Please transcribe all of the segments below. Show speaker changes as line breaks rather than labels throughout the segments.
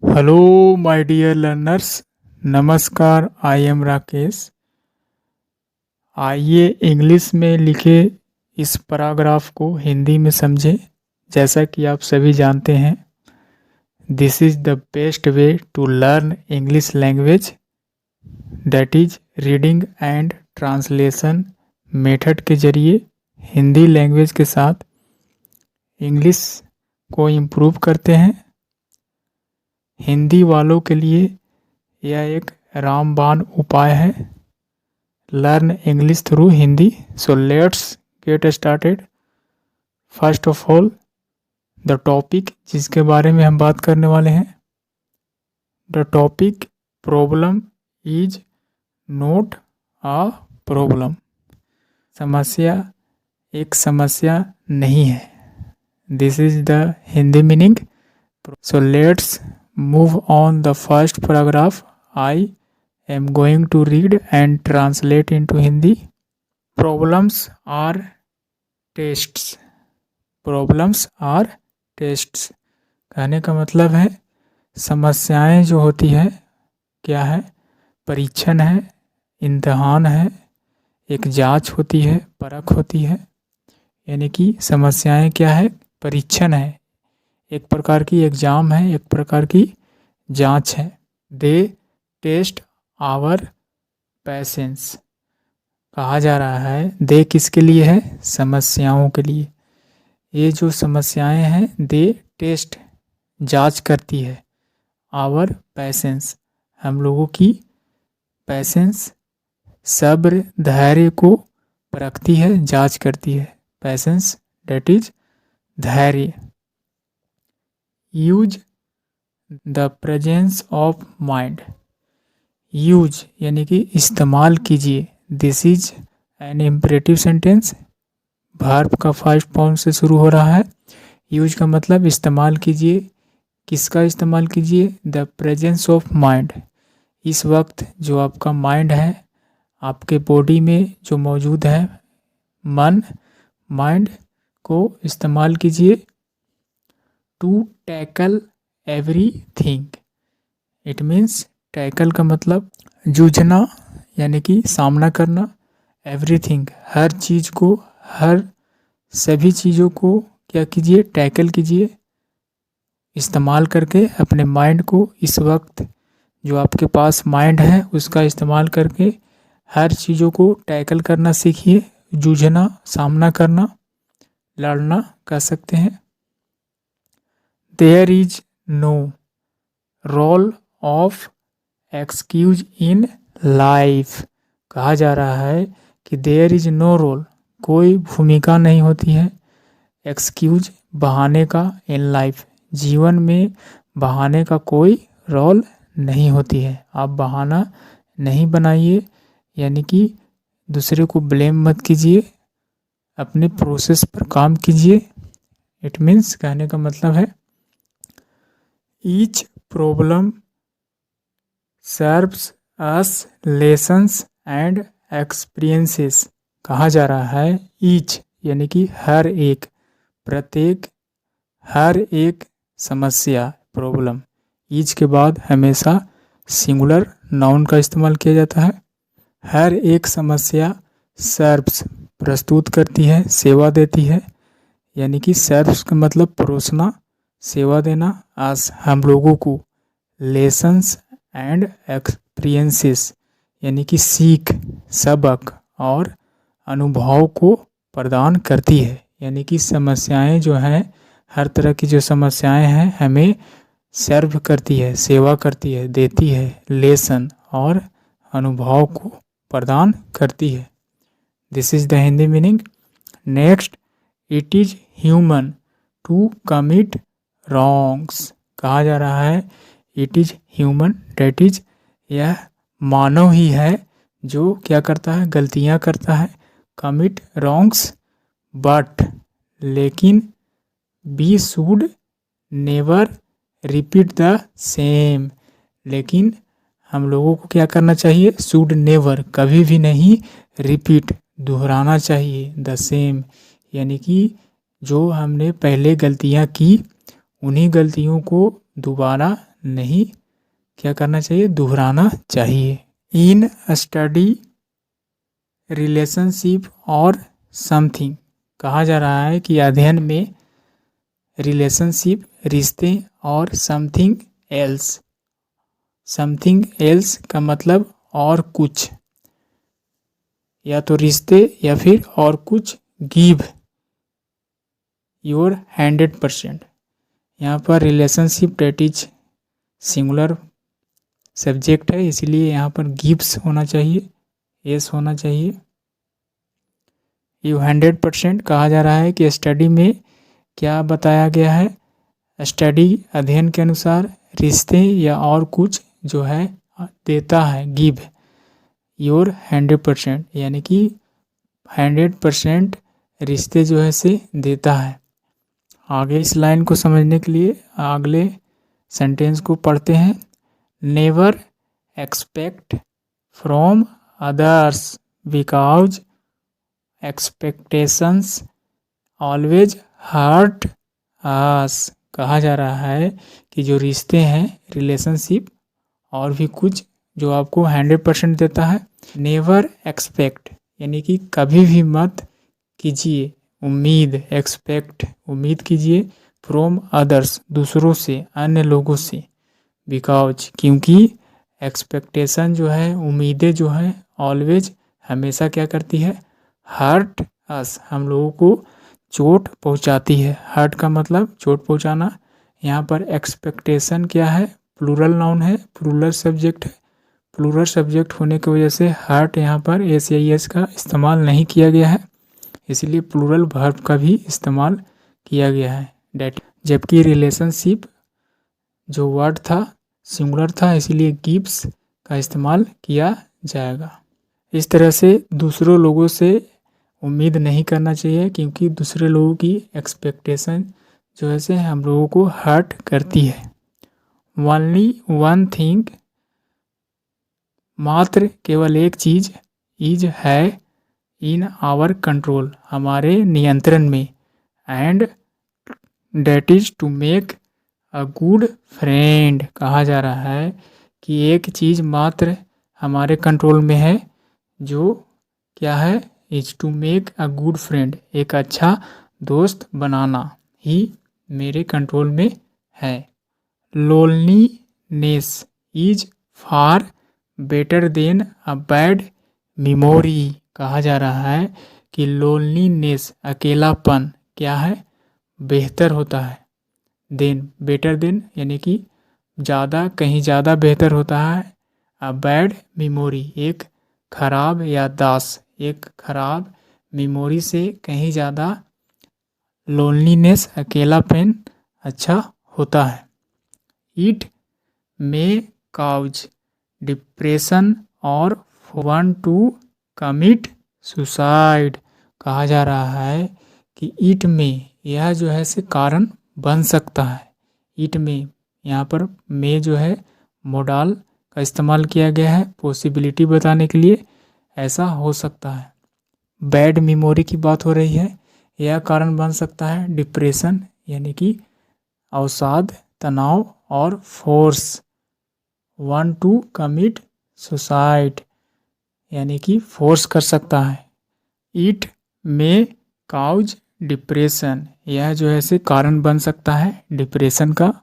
Hello my dear learners, नमस्कार। I am Rakesh. आइए English में लिखे इस पैराग्राफ को हिंदी में समझें। जैसा कि आप सभी जानते हैं, this is the best way to learn English language, that is reading and translation method के जरिए हिंदी लैंग्वेज के साथ इंग्लिश को इम्प्रूव करते हैं। हिंदी वालों के लिए यह एक रामबाण उपाय है। Learn English through Hindi. So let's get started. First of all, the topic जिसके बारे में हम बात करने वाले हैं, the topic problem is not a problem. समस्या एक समस्या नहीं है। This is the Hindi meaning. So let's move on the first paragraph. I am going to read and translate into Hindi. Problems are tests. Problems are tests. कहने का मतलब है समस्याएं जो होती है क्या है, परीक्षण है, इम्तिहान है, एक जांच होती है, परख होती है। यानी कि समस्याएं क्या है, परीक्षण है, एक प्रकार की एग्जाम है, एक प्रकार की जांच है। दे टेस्ट आवर पेशेंस। कहा जा रहा है दे किसके लिए है, समस्याओं के लिए। ये जो समस्याएं हैं, दे टेस्ट जांच करती है, आवर पेशेंस हम लोगों की पेशेंस सब्र धैर्य को परखती है, जांच करती है। पेशेंस डेट इज धैर्य। Use the presence of mind. Use यानी कि इस्तेमाल कीजिए। This is an imperative sentence. Verb का फर्स्ट फॉर्म से शुरू हो रहा है। यूज का मतलब इस्तेमाल कीजिए। किसका इस्तेमाल कीजिए, द प्रेजेंस ऑफ माइंड। इस वक्त जो आपका माइंड है, आपके बॉडी में जो मौजूद है मन, माइंड को इस्तेमाल कीजिए। To tackle everything. It means tackle का मतलब जूझना यानी कि सामना करना। एवरीथिंग हर चीज़ को, हर सभी चीज़ों को क्या कीजिए, टैकल कीजिए। इस्तेमाल करके अपने माइंड को, इस वक्त जो आपके पास माइंड है उसका इस्तेमाल करके हर चीज़ों को टैकल करना सीखिए। जूझना, सामना करना, लड़ना कह सकते हैं। There is no role of excuse in life. कहा जा रहा है कि देयर इज नो रोल, कोई भूमिका नहीं होती है, एक्सक्यूज बहाने का, इन लाइफ जीवन में बहाने का कोई रोल नहीं होती है। आप बहाना नहीं बनाइए, यानी कि दूसरे को ब्लेम मत कीजिए, अपने प्रोसेस पर काम कीजिए। इट मीन्स कहने का मतलब है each problem serves us lessons and experiences. कहा जा रहा है ईच यानी कि हर एक, प्रत्येक, हर एक समस्या, प्रॉब्लम। ईच के बाद हमेशा सिंगुलर नाउन का इस्तेमाल किया जाता है। हर एक समस्या सर्व्स प्रस्तुत करती है, सेवा देती है। यानी कि सर्व्स का मतलब परोसना, सेवा देना। आज हम लोगों को लेसन्स एंड एक्सपीरियंसेस यानी कि सीख, सबक और अनुभव को प्रदान करती है। यानी कि समस्याएं जो हैं, हर तरह की जो समस्याएं हैं हमें सर्व करती है, सेवा करती है, देती है, लेसन और अनुभव को प्रदान करती है। This is the Hindi meaning. Next, it is human to commit wrongs. कहा जा रहा है it is human, that is यह मानव ही है जो क्या करता है, गलतियां करता है। कमिट रॉन्ग्स बट लेकिन we should never repeat the same. लेकिन हम लोगों को क्या करना चाहिए, शुड नेवर कभी भी नहीं, रिपीट दोहराना चाहिए, द सेम यानी कि जो हमने पहले गलतियां की उन्हीं गलतियों को दोबारा नहीं क्या करना चाहिए, दोहराना चाहिए। इन स्टडी रिलेशनशिप और समथिंग, कहा जा रहा है कि अध्ययन में रिलेशनशिप रिश्ते और समथिंग एल्स का मतलब और कुछ, या तो रिश्ते या फिर और कुछ, गिव योर 100%। यहाँ पर relationship that is singular subject है, इसलिए यहाँ पर गिव्स होना चाहिए, एस होना चाहिए। ये 100% कहा जा रहा है कि स्टडी में क्या बताया गया है, स्टडी अध्ययन के अनुसार रिश्ते या और कुछ जो है देता है, गिव योर 100%, यानी कि 100% रिश्ते जो है से देता है। आगे इस लाइन को समझने के लिए अगले सेंटेंस को पढ़ते हैं। Never expect from others because expectations always hurt us. कहा जा रहा है कि जो रिश्ते हैं, रिलेशनशिप और भी कुछ जो आपको 100% देता है, नेवर एक्सपेक्ट यानी कि कभी भी मत कीजिए उम्मीद, एक्सपेक्ट उम्मीद कीजिए, फ्रॉम अदर्स दूसरों से, अन्य लोगों से, बिकॉज क्योंकि एक्सपेक्टेशन जो है, उम्मीदें जो है, ऑलवेज हमेशा क्या करती है, हर्ट अस हम लोगों को चोट पहुंचाती है। हर्ट का मतलब चोट पहुंचाना। यहाँ पर एक्सपेक्टेशन क्या है, प्लूरल नाउन है, प्लूरल सब्जेक्ट है। प्लूरल सब्जेक्ट होने की वजह से हर्ट यहाँ पर एस या एस का इस्तेमाल नहीं किया गया है, इसलिए प्लूरल वर्ब का भी इस्तेमाल किया गया है, डेट। जबकि रिलेशनशिप जो वर्ड था सिंगुलर था, इसीलिए गिव्स का इस्तेमाल किया जाएगा। इस तरह से दूसरों लोगों से उम्मीद नहीं करना चाहिए, क्योंकि दूसरे लोगों की एक्सपेक्टेशन जो है से हम लोगों को हर्ट करती है। ओनली वन थिंग, मात्र केवल एक चीज़, इज है, इन आवर कंट्रोल हमारे नियंत्रण में, and that is to make a good friend. कहा जा रहा है कि एक चीज़ मात्र हमारे कंट्रोल में है, जो क्या है, is to make a good friend, एक अच्छा दोस्त बनाना ही मेरे कंट्रोल में है। Loneliness is far better than a bad memory. कहा जा रहा है कि लोनलीनेस अकेलापन क्या है, बेहतर होता है, देन बेटर देन यानी कि ज़्यादा, कहीं ज़्यादा बेहतर होता है, अ बैड मेमोरी एक खराब याददाश्त, एक खराब मेमोरी से कहीं ज़्यादा लोनलीनेस अकेलापन अच्छा होता है। इट में काउज डिप्रेशन और वन टू कमिट सुसाइड। कहा जा रहा है कि इट में यह जो है से कारण बन सकता है। इट में यहाँ पर में जो है मोडाल का इस्तेमाल किया गया है पॉसिबिलिटी बताने के लिए, ऐसा हो सकता है। बैड मेमोरी की बात हो रही है, यह कारण बन सकता है डिप्रेशन यानी कि अवसाद, तनाव, और force one two commit suicide यानी कि फोर्स कर सकता है। इट में काउज डिप्रेशन, यह जो है से कारण बन सकता है डिप्रेशन का,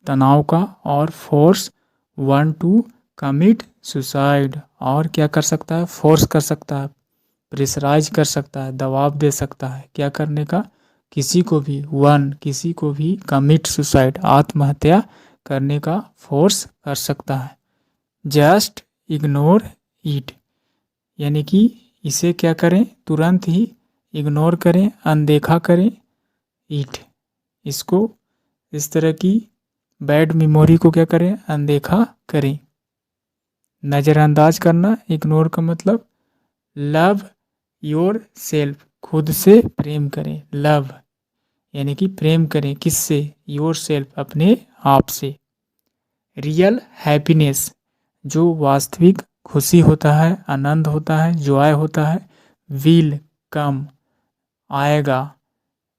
तनाव का, और force one two commit suicide, और क्या कर सकता है, फोर्स कर सकता है, प्रेशराइज कर सकता है, दबाव दे सकता है, क्या करने का, किसी को भी कमिट सुसाइड आत्महत्या करने का फोर्स कर सकता है। जस्ट इग्नोर इट यानी कि इसे क्या करें, तुरंत ही इग्नोर करें, अनदेखा करें, इट इसको, इस तरह की बैड मेमोरी को क्या करें, अनदेखा करें। नज़रअंदाज करना, इग्नोर का मतलब लव योर सेल्फ, खुद से प्रेम करें, लव यानी कि प्रेम करें, किससे, योर सेल्फ अपने आप से। रियल हैप्पीनेस, जो वास्तविक खुशी होता है, आनंद होता है, जॉय होता है, विल कम आएगा,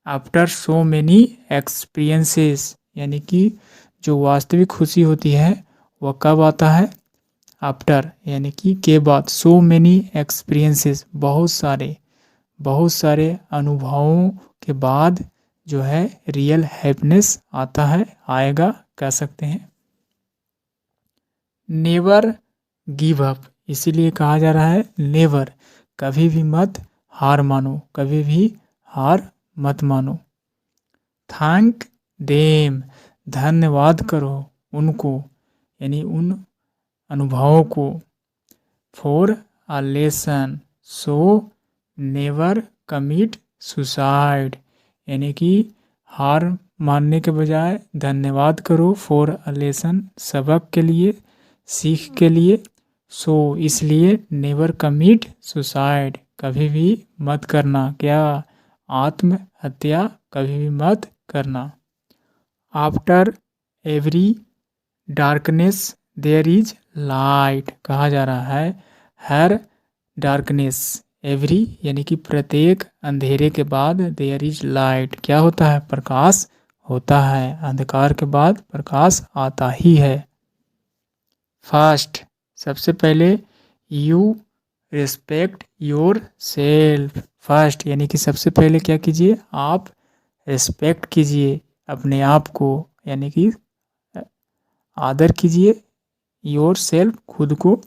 आफ्टर सो मेनी एक्सपीरियंसेस यानी कि जो वास्तविक खुशी होती है वह कब आता है? आफ्टर, यानी कि के बाद। सो मेनी एक्सपीरियंसेस, बहुत सारे अनुभवों के बाद जो है रियल हैप्पीनेस आता है, आएगा, कह सकते हैं। नेवर गिव अप, इसीलिए कहा जा रहा है नेवर, कभी भी मत हार मानो, कभी भी हार मत मानो। थैंक देम, धन्यवाद करो उनको, यानी उन अनुभवों को। For a lesson, so never commit suicide, यानी कि हार मानने के बजाय धन्यवाद करो। फॉर अ लेसन, सबक के लिए, सीख के लिए। सो, इसलिए नेवर कमिट सुसाइड, कभी भी मत करना क्या? आत्महत्या कभी भी मत करना। After every darkness there is light, कहा जा रहा है हर डार्कनेस, एवरी यानी कि प्रत्येक अंधेरे के बाद देयर इज लाइट, क्या होता है? प्रकाश होता है, अंधकार के बाद प्रकाश आता ही है। फर्स्ट, सबसे पहले you respect your self. First यानी कि सबसे पहले क्या कीजिए? आप रिस्पेक्ट कीजिए अपने आप को, यानी कि आदर कीजिए। योर सेल्फ, खुद को,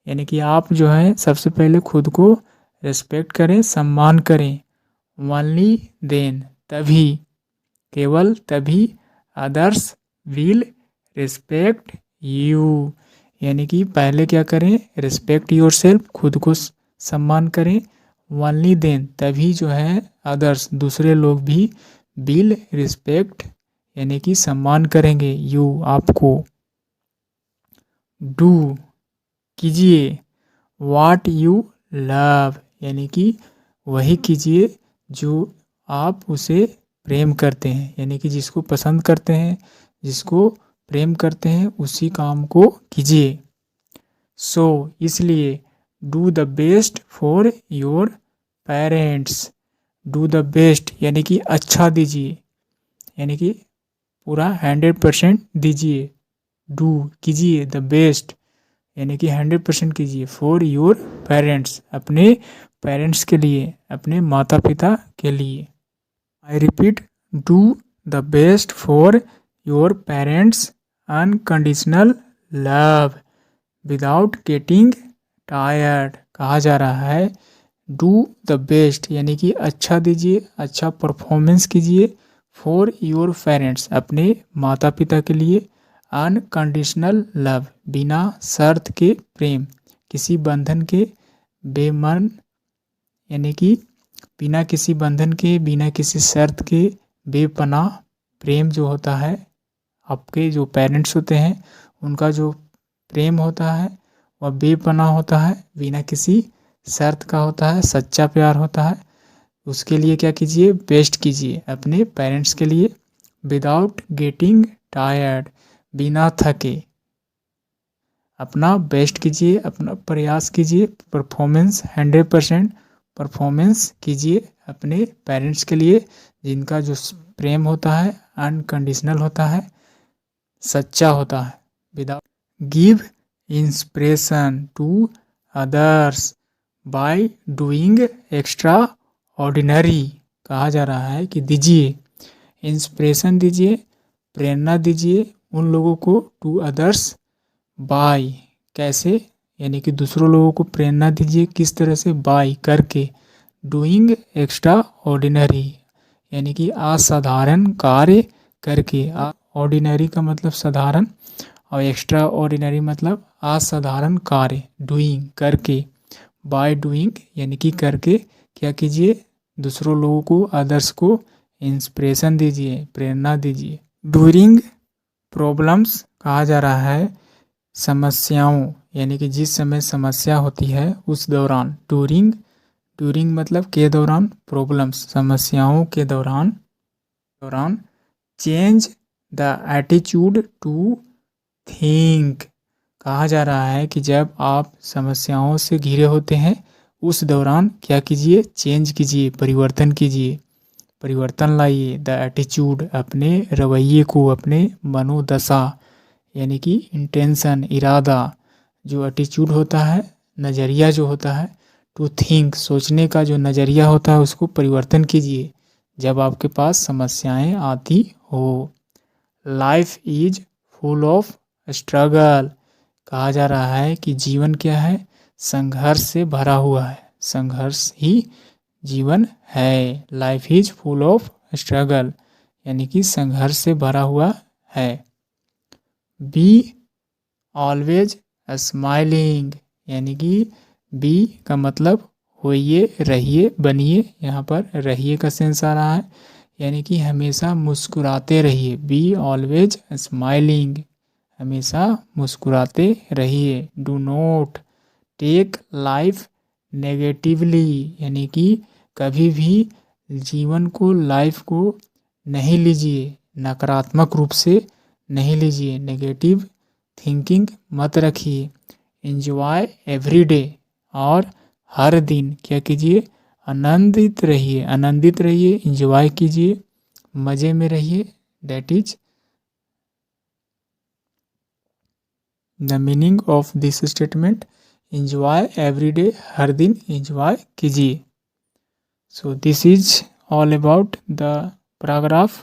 यानी कि आप जो है सबसे पहले खुद को रिस्पेक्ट करें, सम्मान करें। ओनली देन, तभी, केवल तभी, अदर्स विल रिस्पेक्ट यू, यानी कि पहले क्या करें? रिस्पेक्ट योर सेल्फ, खुद को सम्मान करें। ओनली देन, तभी जो है अदर्स, दूसरे लोग भी विल रिस्पेक्ट, यानी कि सम्मान करेंगे यू, आपको। डू, कीजिए। वाट यू लव, यानी कि वही कीजिए जो आप उसे प्रेम करते हैं, यानी कि जिसको पसंद करते हैं, जिसको प्रेम करते हैं, उसी काम को कीजिए। सो, इसलिए do the best for your parents. Do the best यानी कि अच्छा दीजिए, यानी कि पूरा 100% दीजिए। डू, कीजिए, द बेस्ट यानी कि 100% कीजिए। फॉर योर पेरेंट्स, अपने पेरेंट्स के लिए, अपने माता पिता के लिए। I repeat, do the best for your parents, unconditional love without getting tired, कहा जा रहा है डू द बेस्ट यानी कि अच्छा दीजिए, अच्छा परफॉर्मेंस कीजिए। फॉर योर पेरेंट्स, अपने माता पिता के लिए। अनकंडीशनल लव, बिना शर्त के प्रेम, किसी बंधन के, बेमन यानी कि बिना किसी बंधन के, बिना किसी शर्त के, बेपनाह प्रेम जो होता है, आपके जो पेरेंट्स होते हैं उनका जो प्रेम होता है वह बेपनाह होता है, बिना किसी शर्त का होता है, सच्चा प्यार होता है। उसके लिए क्या कीजिए? बेस्ट कीजिए अपने पेरेंट्स के लिए। विदाउट गेटिंग टायर्ड, बिना थके अपना बेस्ट कीजिए, अपना प्रयास कीजिए। परफॉर्मेंस 100% परफॉर्मेंस कीजिए अपने पेरेंट्स के लिए, जिनका जो प्रेम होता है अनकंडीशनल होता है, सच्चा होता है। Without give inspiration to others by doing extraordinary, कहा जा रहा है कि दीजिए, इंस्पिरेशन दीजिए, प्रेरणा दीजिए उन लोगों को, टू अदर्स बाय, कैसे? यानी कि दूसरों लोगों को प्रेरणा दीजिए, किस तरह से? बाय, करके। डूइंग एक्स्ट्रा ऑर्डिनरी यानी कि असाधारण कार्य करके। ऑर्डिनरी का मतलब साधारण और एक्स्ट्रा ऑर्डिनरी मतलब असाधारण कार्य। डूइंग, करके। बाय डूइंग यानी कि करके क्या कीजिए? दूसरों लोगों को, अदर्स को इंस्पिरेशन दीजिए, प्रेरणा दीजिए। ड्यूरिंग प्रॉब्लम्स, कहा जा रहा है समस्याओं, यानी कि जिस समय समस्या होती है उस दौरान। ड्यूरिंग, ड्यूरिंग मतलब के दौरान, प्रॉब्लम्स समस्याओं के दौरान। Change the attitude to think, कहा जा रहा है कि जब आप समस्याओं से घिरे होते हैं उस दौरान क्या कीजिए? चेंज कीजिए, परिवर्तन कीजिए। परिवर्तन लाइए। द एटीट्यूड, अपने रवैये को, अपने मनोदशा यानी कि इंटेंशन, इरादा, जो एटीट्यूड होता है, नज़रिया जो होता है, टू थिंक, सोचने का जो नज़रिया होता है उसको परिवर्तन कीजिए जब आपके पास समस्याएं आती हो। Life is full of struggle, कहा जा रहा है कि जीवन क्या है, संघर्ष से भरा हुआ है, संघर्ष ही जीवन है। Life is full of struggle यानी कि संघर्ष से भरा हुआ है। बी ऑलवेज स्माइलिंग यानी कि बी का मतलब होइए, रहिए, बनिए। यहाँ पर रहिए का सेंस आ रहा है यानी कि हमेशा मुस्कुराते रहिए। बी ऑलवेज स्माइलिंग, हमेशा मुस्कुराते रहिए। Do not take life negatively यानी कि कभी भी जीवन को, लाइफ को नहीं लीजिए, नकारात्मक रूप से नहीं लीजिए, नेगेटिव थिंकिंग मत रखिए। एंजॉय एवरी डे, और हर दिन क्या कीजिए, आनंदित रहिए, आनंदित रहिए, एंजॉय कीजिए, मज़े में रहिए। That is the meaning of this statement. Enjoy every day, हर दिन एंजॉय कीजिए। So this is all about the paragraph